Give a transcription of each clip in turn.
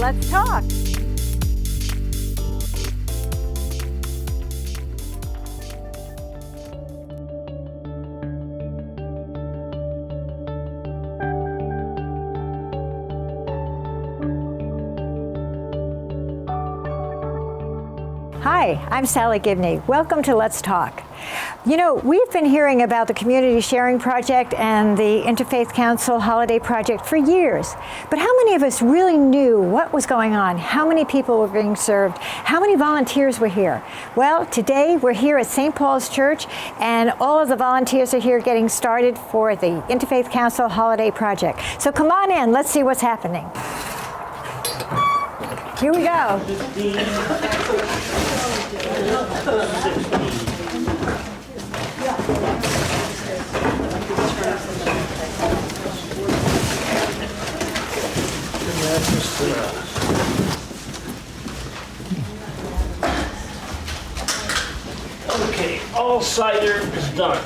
Let's talk. Hi, I'm Sally Gibney. Welcome to Let's Talk. You know, we've been hearing about the Community Sharing Project and the Interfaith Council Holiday Project for years. But how many of us really knew what was going on? How many people were being served? How many volunteers were here? Well, today we're here at St. Paul's Church, and all of the volunteers are here getting started for the Interfaith Council Holiday Project. So come on in, let's see what's happening. Here we go. Okay, all cider is done.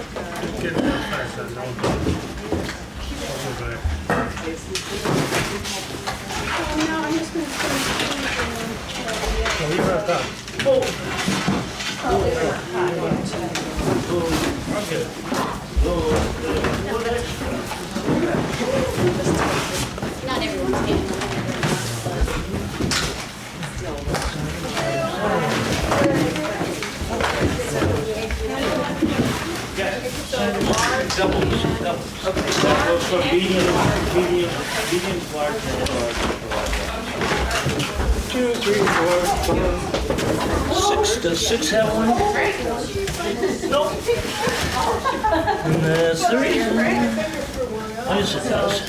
Not everyone's getting it. Doubles. Okay. That goes from medium, large, and large. 2, 3, 4, 5, 6. Does 6 have one? Nope. And there's 3. Yes, it does.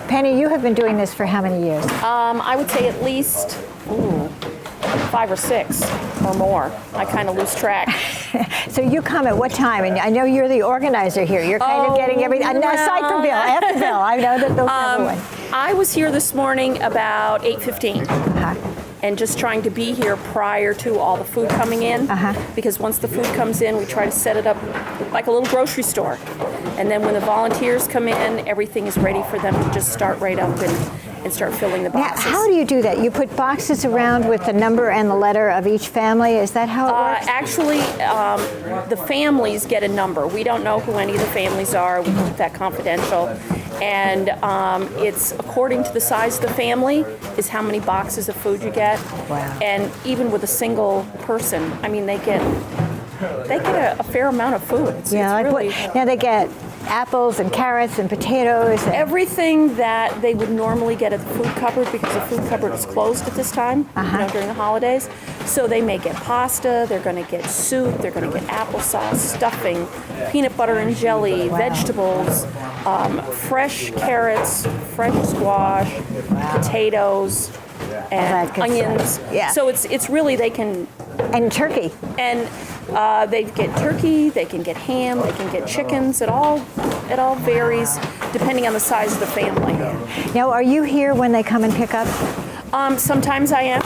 Penny, you have been doing this for how many years? I would say at least 5 or 6 or more. I kind of lose track. So you come at what time? And I know you're the organizer here. You're kind of getting everything, aside from Bill, after Bill. I know that they'll have one. I was here this morning about 8:15. Uh-huh. And just trying to be here prior to all the food coming in. Because once the food comes in, we try to set it up like a little grocery store. And then when the volunteers come in, everything is ready for them to just start right up and start filling the boxes. Now, how do you do that? You put boxes around with the number and the letter of each family? Is that how it works? Actually, the families get a number. We don't know who any of the families are. We keep that confidential. And it's according to the size of the family is how many boxes of food you get. Wow. And even with a single person, I mean, they get a fair amount of food. It's really, now they get apples and carrots and potatoes. And everything that they would normally get at the food cupboard, because the food cupboard is closed at this time, during the holidays. So they may get pasta, they're going to get soup, they're going to get applesauce, stuffing, peanut butter and jelly, vegetables, fresh carrots, fresh squash, potatoes, and onions. Yeah. So it's really they can. And turkey. And they get turkey, they can get ham, they can get chickens. It all varies depending on the size of the family. Now, are you here when they come and pick up? Sometimes I am.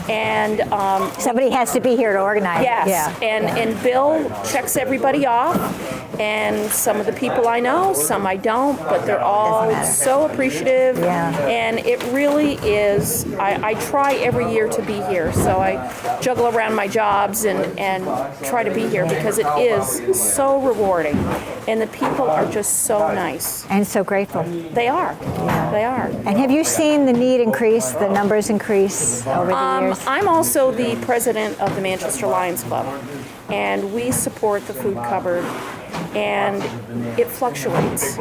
And somebody has to be here to organize. Yes. Yeah. And Bill checks everybody off. And some of the people I know, some I don't, but they're all so appreciative. Yeah. And it really is, I try every year to be here. So I juggle around my jobs and try to be here because it is so rewarding. And the people are just so nice. And so grateful. They are. Yeah. They are. And have you seen the need increase, the numbers increase over the years? I'm also the president of the Manchester Lions Club. And we support the food cupboard. And it fluctuates.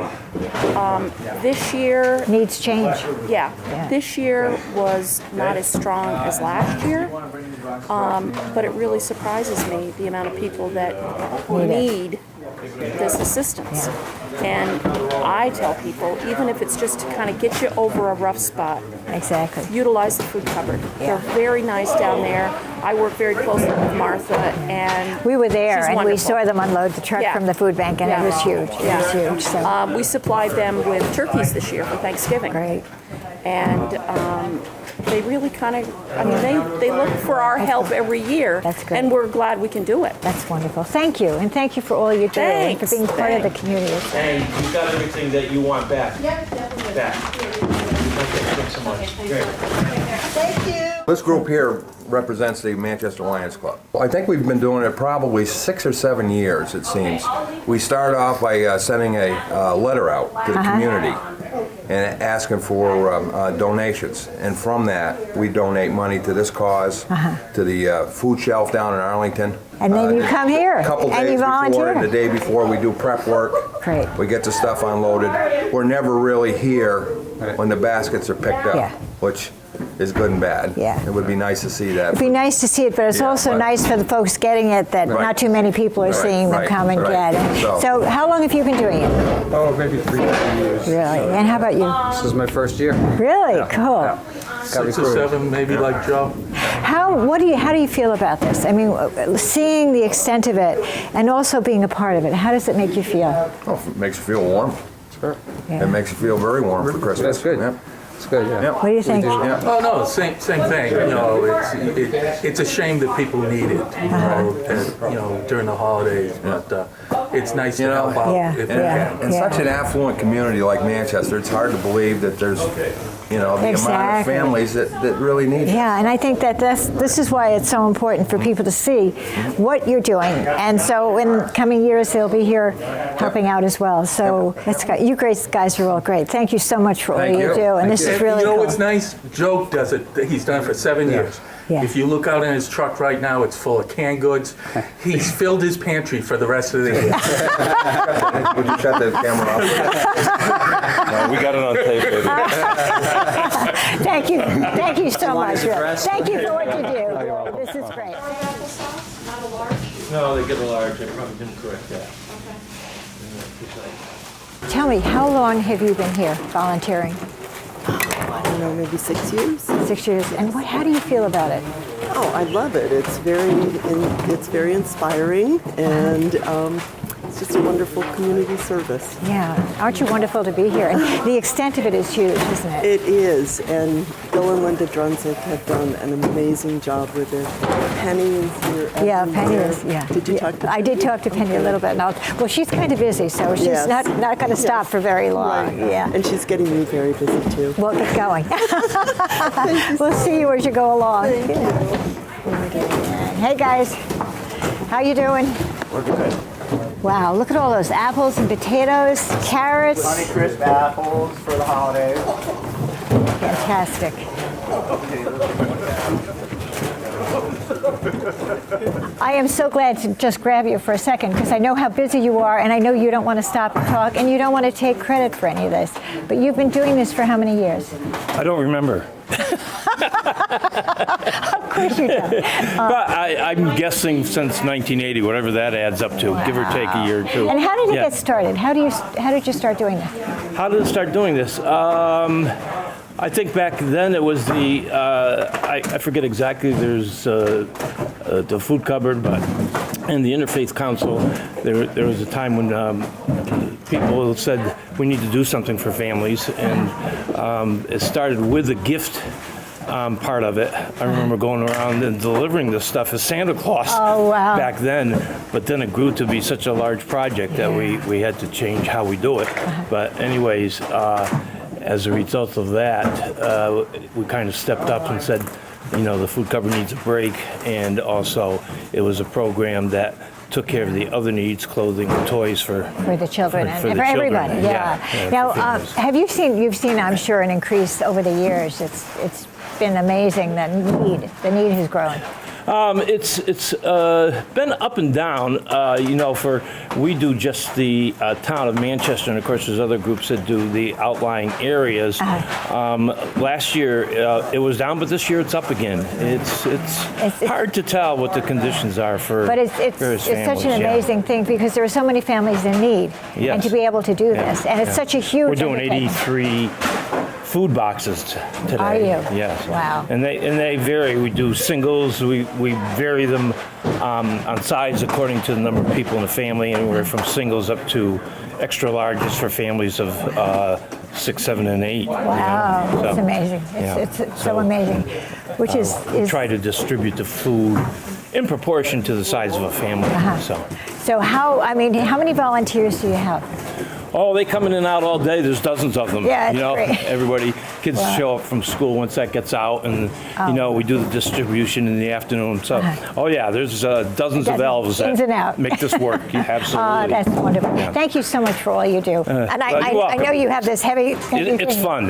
This year... Needs change. Yeah. This year was not as strong as last year, but it really surprises me, the amount of people that need this assistance. And I tell people, even if it's just to kind of get you over a rough spot, exactly, utilize the food cupboard. They're very nice down there. I work very closely with Martha, and we were there, she's and wonderful. we saw them unload the truck from the food bank, and it was huge. It was huge. So. We supplied them with turkeys this year for Thanksgiving. Great. And they really kind of, I mean, they look for our help every year. That's great. And we're glad we can do it. That's wonderful. Thank you. And thank you for all you do and for being part of the community. And you got everything that you want back. Yep, definitely. Back. Thanks so much. This group here represents the Manchester Lions Club. I think we've been doing it probably 6 or 7 years, it seems. We started off by sending a letter out to the community and asking for donations. And from that, we donate money to this cause, to the food shelf down in Arlington. And then you come here A couple and days you volunteer. before and the day before, we do prep work. Great. We get the stuff unloaded. We're never really here when the baskets are picked up, Yeah. which is good and bad. Yeah. It would be nice to see that. It'd be nice to see it, but it's Yeah, also but- nice for the folks getting it that Right. not too many people are Right, seeing them right, come and right. get it. So- So how long have you been doing it? Oh, maybe 3 years. Really? And how about you? This is my first year. Really? Cool. Got 6 or recruited. 7, maybe like Joe. How do you feel about this? I mean, seeing the extent of it and also being a part of it, how does it make you feel? Oh, it makes you feel warm. Sure. Yeah. It makes you feel very warm for Christmas. That's good. Yeah. It's good, yeah. Yeah. What do you think? Yeah. Oh no, same thing. You know, it's a shame that people need it. You know, during the holidays. But it's nice You to know, help out Yeah, if In, we yeah. can. in such an affluent community like Manchester, it's hard to believe that there's, the amount of Exactly. families that really need it. Yeah, and I think that this is why it's so important for people to see what you're doing. And so in coming years, they'll be here helping out as well. So you great guys are all great. Thank you so much for all Thank you you. do. And this is And really you know cool. what's nice? Joe does it. He's done it for 7 years. Yeah. If you look out in his truck right now, it's full of canned goods. He's filled his pantry for the rest of the year. Would you shut that camera off? No, we got it on tape, baby. Thank you so much. Thank you for what you do. This is great. No, they get a large. I probably didn't correct that. Tell me, how long have you been here volunteering? I don't know, maybe 6 years. 6 years. And how do you feel about it? Oh, I love it. It's very inspiring, and it's just a wonderful community service. Yeah. Aren't you wonderful to be here? And the extent of it is huge, isn't it? It is, and Bill and Linda Drunzik have done an amazing job with it. Penny is here. Yeah, every Penny year. is, yeah. Did you talk to I did talk to Penny a little bit. Well, she's kind of busy, so she's Yes. not going to stop Yes. for very long. Right. Yeah. And she's getting me very busy too. We'll get going. We'll see you as you go along. Hey guys, how you doing? We're good. Wow, look at all those apples and potatoes, carrots. Honeycrisp apples for the holidays. Fantastic. I am so glad to just grab you for a second because I know how busy you are and I know you don't want to stop and talk and you don't want to take credit for any of this. But you've been doing this for how many years? I don't remember. Of course you don't. But I'm guessing since 1980, whatever that adds up to, give or take a year or two. And how did it Yeah. get started? How did you start doing this? How did I start doing this? I think back then it was I forget exactly, there's the food cupboard, but in the Interfaith Council, there was a time when people said we need to do something for families, and it started with the gift part of it. I remember going around and delivering this stuff as Santa Claus back then, but then it grew to be such a large project that we had to change how we do it. But anyways, as a result of that, we kind of stepped up and said, the food cupboard needs a break, and also it was a program that took care of the other needs, clothing, and toys for the children and for for the everybody. children, Yeah. for Now, families. you've seen, I'm sure, an increase over the years. It's been amazing. The need has grown. It's been up and down, we do just the town of Manchester, and of course there's other groups that do the outlying areas. Last year it was down, but this year it's up again. It's hard to tell what the conditions are for But various it's families. such an amazing thing because there are so many families in need, and Yes. to be able to do this, and it's such a huge. We're doing undertaking. 83 food boxes today. Are you? Yes. Wow. And they vary. We do singles. We vary them on size according to the number of people in the family, anywhere from singles up to extra larges for families of 6, 7, and 8. Wow, So, it's amazing. yeah. It's so amazing, which is try to distribute the food in proportion to the size of a family. So. So how many volunteers do you have? Oh, they come in and out all day. There's dozens of them. Yeah, it's great. Everybody, kids show up from school once that gets out, and we do the distribution in the afternoon. So, oh yeah, there's dozens of elves ins and out. that make this work. Absolutely. Oh, that's wonderful. Yeah. Thank you so much for all you do. And you're I welcome. know you have this heavy It's thing. fun.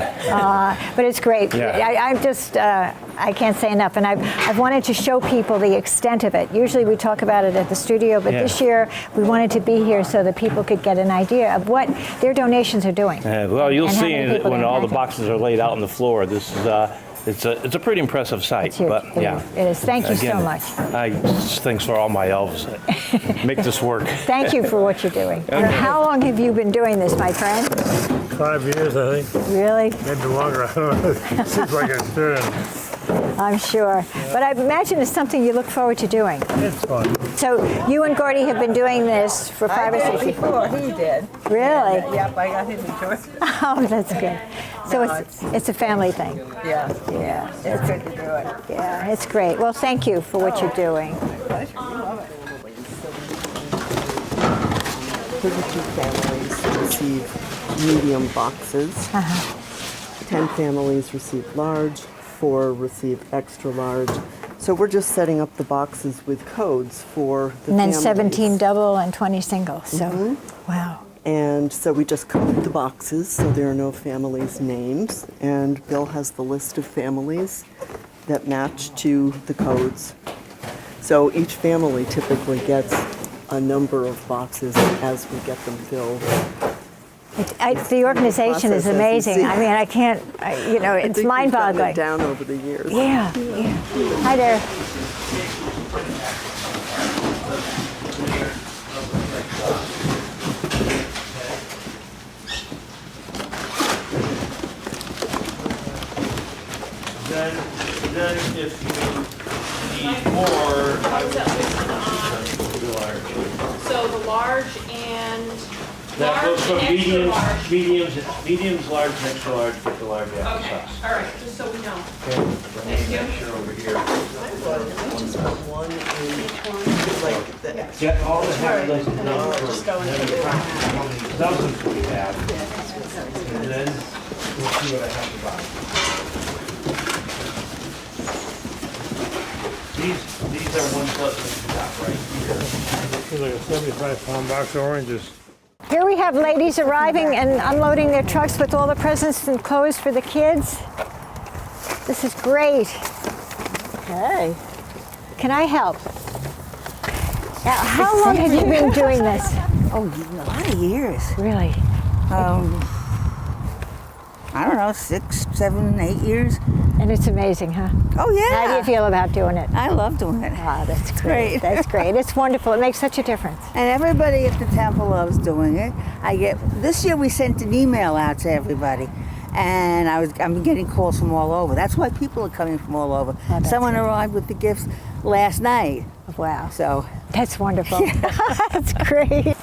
But it's great. Yeah. I'm just, I can't say enough. And I've wanted to show people the extent of it. Usually we talk about it at the studio, but this year we wanted to be here so that people could get an idea of what their donations are doing. Well, you'll and how see many people when they're all the impacting. boxes are laid out on the floor. This is it's a pretty impressive sight. It's huge. But It yeah, is. It is. Thank you so Again, much. Thanks for all my elves that make this work. Thank you for what you're doing. And how long have you been doing this, my friend? 5 years, I think. Really? Maybe longer. I don't know. It seems like it's been. I'm sure. But I imagine it's something you look forward to doing. It's fun. So you and Gordy have been doing this for 5 or 6 years. Before he did. Really? Yep, I got him into it. Oh, that's good. So No, it's a family thing. Yeah, Yeah. it's good to do it. Yeah, it's great. Well, thank you for what you're doing. 32 families receive medium boxes. 10 families receive large, 4 receive extra large. So we're just setting up the boxes with codes for the And then families. 17 double and 20 single. So, wow. And so we just code the boxes so there are no families' names. And Bill has the list of families that match to the codes. So each family typically gets a number of boxes as we get them filled. The organization is Process, as you amazing. see. I mean, I can't, it's mind-boggling. Down over the years. Yeah. Hi there. Then if you need more, I would do large. So the large and That goes from large and extra mediums, large. mediums, large, and extra large, with the large Okay, applesauce. all right, just so we know. Thank you. Sure, over here. Just put one in each one, like the Get all the half dozen done first, and then we'll count how many dozens we have. And then we'll see what I have to buy. These are 1 plus that you got right here. It's like a 75-pound box of oranges. Here we have ladies arriving and unloading their trucks with all the presents and clothes for the kids. This is great. Hey. Can I help? Now, how long have you been doing this? Oh, a lot of years. Really? I don't know, 6, 7, 8 years. And it's amazing, huh? Oh, yeah. How do you feel about doing it? I love doing it. Ah, that's great. great. That's great. It's wonderful. It makes such a difference. And everybody at the temple loves doing it. This year we sent an email out to everybody. And I'm getting calls from all over. That's why people are coming from all over. Oh, that's Someone great. arrived with the gifts last night. Wow. So That's wonderful. That's great.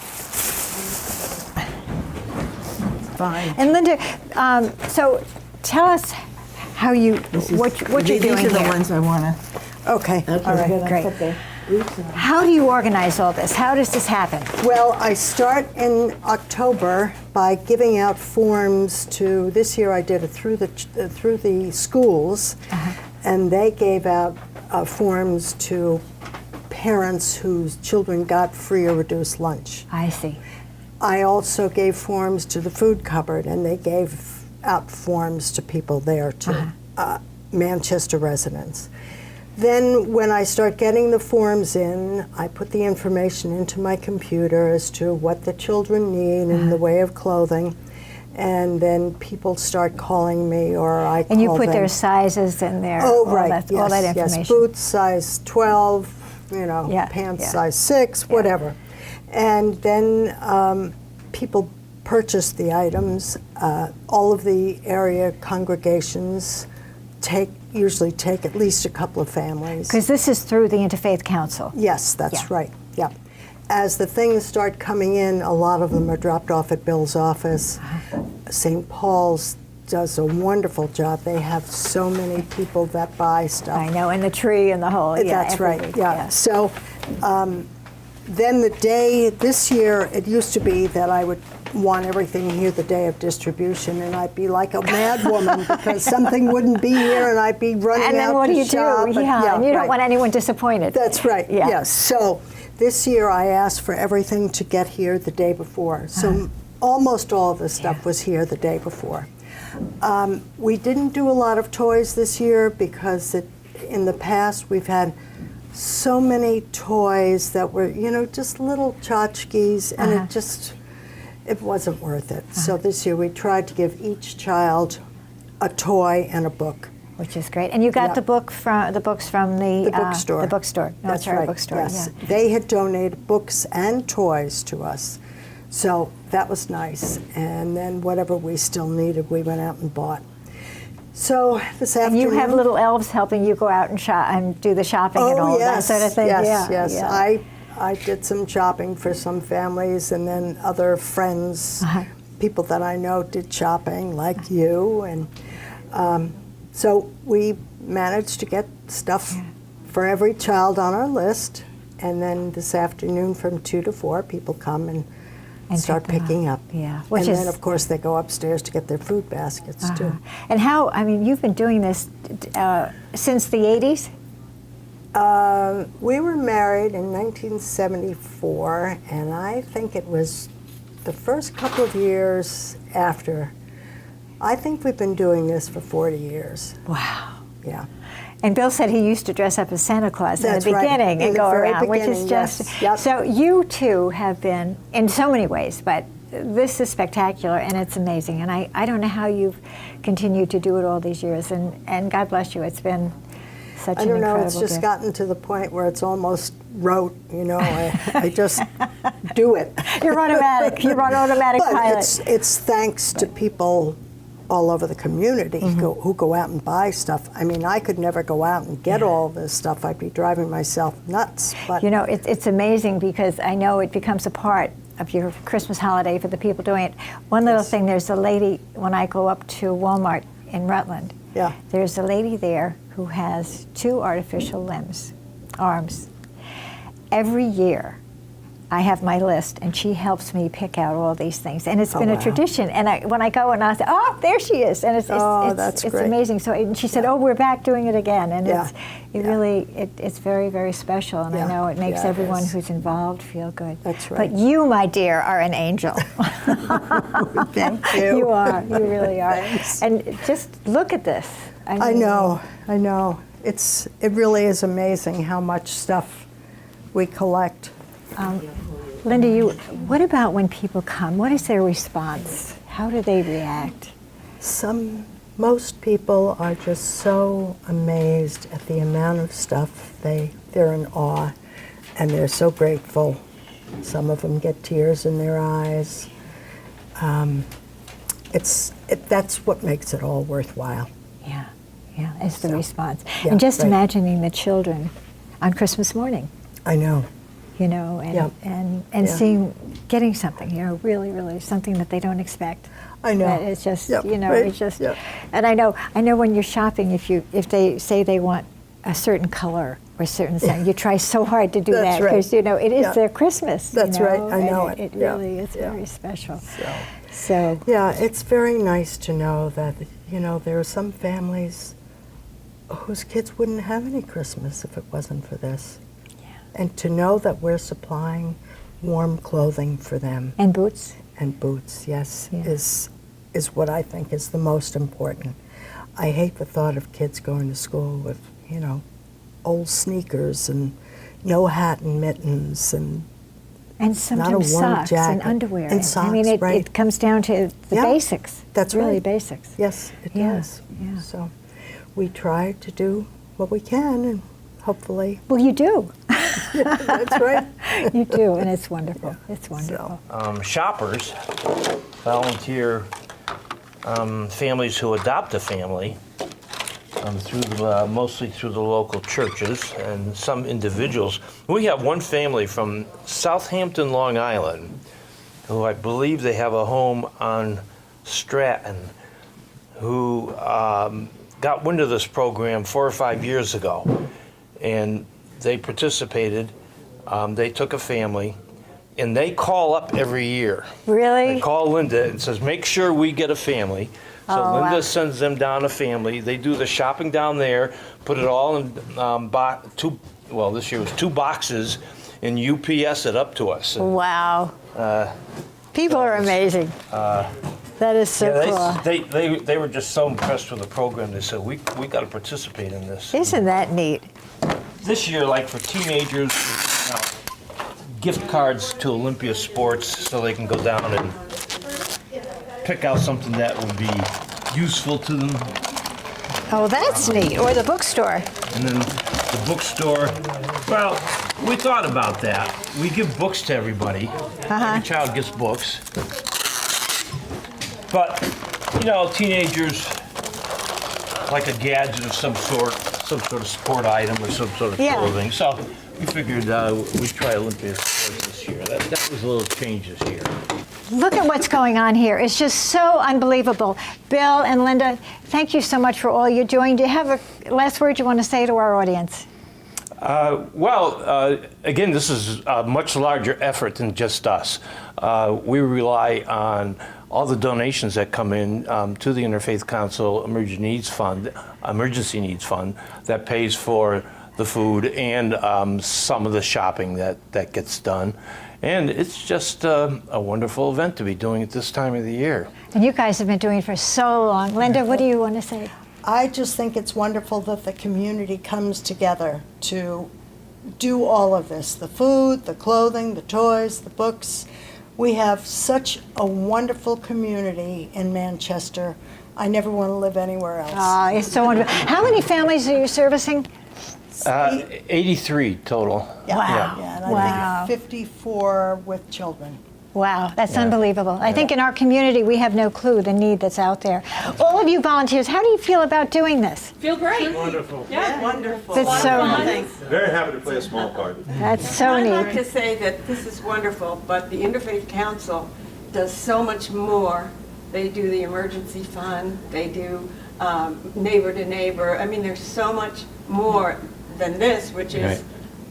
fine. And Linda, so tell us how you, what you're doing These are the here. ones I want to. Okay, all right, great. How do you organize all this? How does this happen? Well, I start in October by giving out forms to, this year I did it through the schools, and they gave out forms to parents whose children got free or reduced lunch. I see. I also gave forms to the food cupboard, and they gave out forms to people there, to Manchester residents. Then when I start getting the forms in, I put the information into my computer as to what the children need in the way of clothing, and then people start calling me, or I call And you put them. their sizes in there. Oh, all right, that, yes, all that yes. information. Boots size 12, Yeah, pants yeah. size 6, whatever. And then people purchase the items. All of the area congregations usually take at least a couple of families. Because this is through the Interfaith Council. Yes, that's Yeah. right, yeah. As the things start coming in, a lot of them are dropped off at Bill's office. St. Paul's does a wonderful job. They have so many people that buy stuff. I know, and the tree and the whole. Yeah, That's right, everything, yeah. So then the day, this year, it used to be that I would want everything here the day of distribution, and I'd be like a mad woman because something wouldn't be here, and I'd be running And then out what to do you shop. do? Yeah, and you don't right. want anyone disappointed. That's right, Yeah. yes. So this year I asked for everything to get here the day before. So almost all of the stuff was here the day before. We didn't do a lot of toys this year because in the past we've had so many toys that were, just little tchotchkes, and it wasn't worth it. So this year we tried to give each child a toy and a book. Which is great. And you got Yeah. the books from the bookstore. The bookstore. No, That's sorry, right. bookstore. Yes, Yeah. they had donated books and toys to us, so that was nice. And then whatever we still needed, we went out and bought. So this And afternoon, you have little elves helping you go out and shop and do the shopping and all yes, that sort of thing. Yes, yeah, yes. yeah. I did some shopping for some families, and then other friends, people that I know, did shopping, like you, and. So we managed to get stuff for every child on our list, and then this afternoon from 2 to 4, people come and start pick them picking up. Yeah, And then, of course, they go upstairs to get their food baskets, too. And you've been doing this since the 80s? We were married in 1974, and I think it was the first couple of years after. I think we've been doing this for 40 years. Wow. Yeah. And Bill said he used to dress up as Santa Claus That's in the right. beginning In and the go very around, which is beginning, just yes. Yep. so. You two have been in so many ways, but this is spectacular and it's amazing. And I don't know how you've continued to do it all these years. And God bless you. It's been such I an don't know, incredible it's just gift. gotten to the point where it's almost rote, I just do it. You're automatic. You're on automatic But pilot. it's thanks to people all over the community who go out and buy stuff. I mean, I could never go out and get all this stuff. I'd be driving myself nuts. But It's amazing because I know it becomes a part of your Christmas holiday for the people doing it. One little thing, there's a lady, when I go up to Walmart in Rutland, yeah, there's a lady there who has 2 artificial arms. Every year, I have my list, and she helps me pick out all these things. And it's been a wow. tradition. And when I go and I say, oh, there she is. And that's it's great. amazing. So and she said, oh, we're back doing it again. And Yeah. it's very, very special. And I Yeah. know it makes Yeah, it everyone is. who's involved feel good. That's right. But you, my dear, are an angel. Thank you. You are. You really are. Thanks. And just look at this. I know. It really is amazing how much stuff we collect. Linda, what about when people come? What is their response? How do they react? Most people are just so amazed at the amount of stuff. They're in awe, and they're so grateful. Some of them get tears in their eyes. That's what makes it all worthwhile. Yeah, it's the response. yeah, And just right. imagining the children on Christmas morning, I know. and seeing, getting something, really, really something that they don't expect. I know. That it's just, Yep, right, it's just, yep. and I know when you're shopping, if they say they want a certain color or certain something, you try so hard to do That's that right. because it is Yeah. their Christmas. That's right, I and know it. it. It Yeah, really is yeah. very special. So, So yeah, it's very nice to know that, there are some families whose kids wouldn't have any Christmas if it wasn't for this. And to know that we're supplying warm clothing for them. and boots. And boots, yes, Yeah. is what I think is the most important. I hate the thought of kids going to school with, old sneakers and no hat and mittens and And not a sometimes warm socks and jacket. underwear. And socks, I mean, right. it comes down to the Yeah, basics. that's really right. basics. yes, it Yeah, does. yeah. So we try to do what we can, and hopefully Well, you do. that's right. You do, and it's wonderful. It's wonderful. Shoppers volunteer families who adopt a family mostly through the local churches and some individuals. We have one family from Southampton, Long Island, who I believe they have a home on Stratton, who got wind of this program 4 or 5 years ago, and they participated They took a family, and they call up every year. Really? They call Linda and says, make sure we get a family. So Oh, Linda wow. sends them down a family. They do the shopping down there, put it all in this year was 2 boxes, and UPS it up to us. And, Wow. People are amazing. That is so cool. they were just so impressed with the program. They said, we got to participate in this. Isn't that neat? This year, like for teenagers, gift cards to Olympia Sports so they can go down and pick out something that would be useful to them. Oh, that's neat. Or the bookstore. And then the bookstore, well, we thought about that. We give books to everybody. Every child gets books. But, teenagers like a gadget of some sort of sport item or some sort of clothing. So we figured we'd try Olympia Sports this year. That was a little change this year. Look at what's going on here. It's just so unbelievable. Bill and Linda, thank you so much for all you're doing. Do you have a last word you want to say to our audience? Again, this is a much larger effort than just us. We rely on all the donations that come in to the Interfaith Council Emergency Needs Fund that pays for the food and some of the shopping that gets done. And it's just a wonderful event to be doing at this time of the year. And you guys have been doing it for so long. Linda, what do you want to say? I just think it's wonderful that the community comes together to do all of this, the food, the clothing, the toys, the books. We have such a wonderful community in Manchester. I never want to live anywhere else. It's so wonderful. How many families are you servicing? 83 total. Yeah. Wow. Yeah, and I Wow. think 54 with children. Wow, that's unbelievable. I think in our community we have no clue the need that's out there. All of you volunteers, how do you feel about doing this? Feel great. Wonderful. Yeah, wonderful. That's so Very happy to play a small part. That's so I'd like neat. to say that this is wonderful, but the Interfaith Council does so much more. They do the emergency fund, they do neighbor to neighbor. I mean, there's so much more than this, which is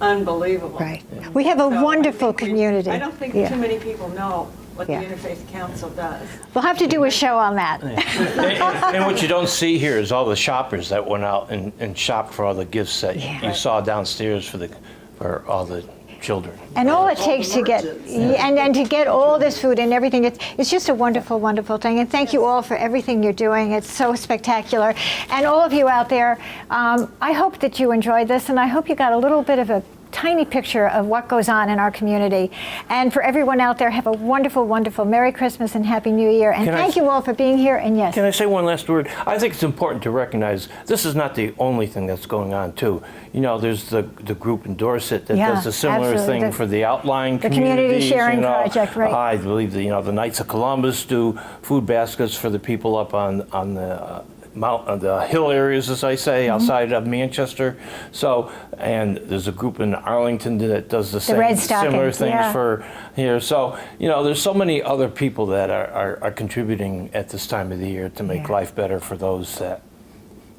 unbelievable. Right. We have a So wonderful I think community. I don't think too many people know what the Interfaith Council does. We'll have to do a show on that. And what you don't see here is all the shoppers that went out and shopped for all the gifts that you saw downstairs for all the children. And all it takes to get, and to get all this food and everything, it's just a wonderful, wonderful thing. And thank you all for everything you're doing. It's so spectacular. And all of you out there, I hope that you enjoyed this, and I hope you got a little bit of a tiny picture of what goes on in our community. And for everyone out there, have a wonderful, wonderful Merry Christmas and Happy New Year. And thank you all for being here. And yes. Can I say one last word? I think it's important to recognize this is not the only thing that's going on, too. There's the group in Dorset that does a similar thing for the outlying communities. The Community Sharing Project, right. I believe the Knights of Columbus do food baskets for the people up on the hill areas, as I say, outside of Manchester. So, and there's a group in Arlington that does the same Red Stockings, similar things for here. So, there's so many other people that are contributing at this time of the year to make life better for those that,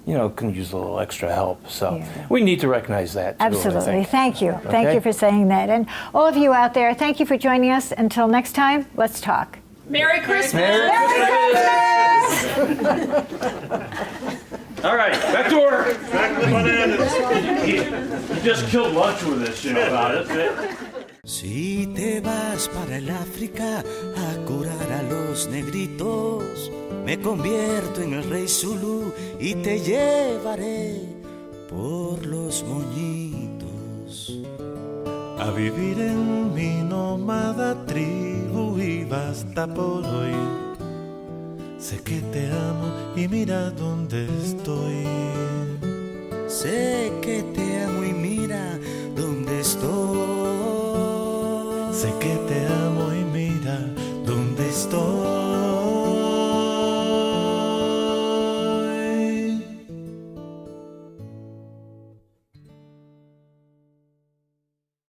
can use a little extra help. So we need to recognize that too. Absolutely. Thank you. Thank you for saying that. And all of you out there, thank you for joining us. Until next time, let's talk. Merry Christmas! Merry Christmas! All right, back to work. Back to bananas. You just killed lunch with this, about it. Si te vas para el África a curar a los negritos, me convierto en el rey Zulu y te llevaré por los moñitos. A vivir en mi nómada tribu y basta por hoy. Sé que te amo y mira dónde estoy. Sé que te amo y mira dónde estoy. Sé que te amo y mira dónde estoy.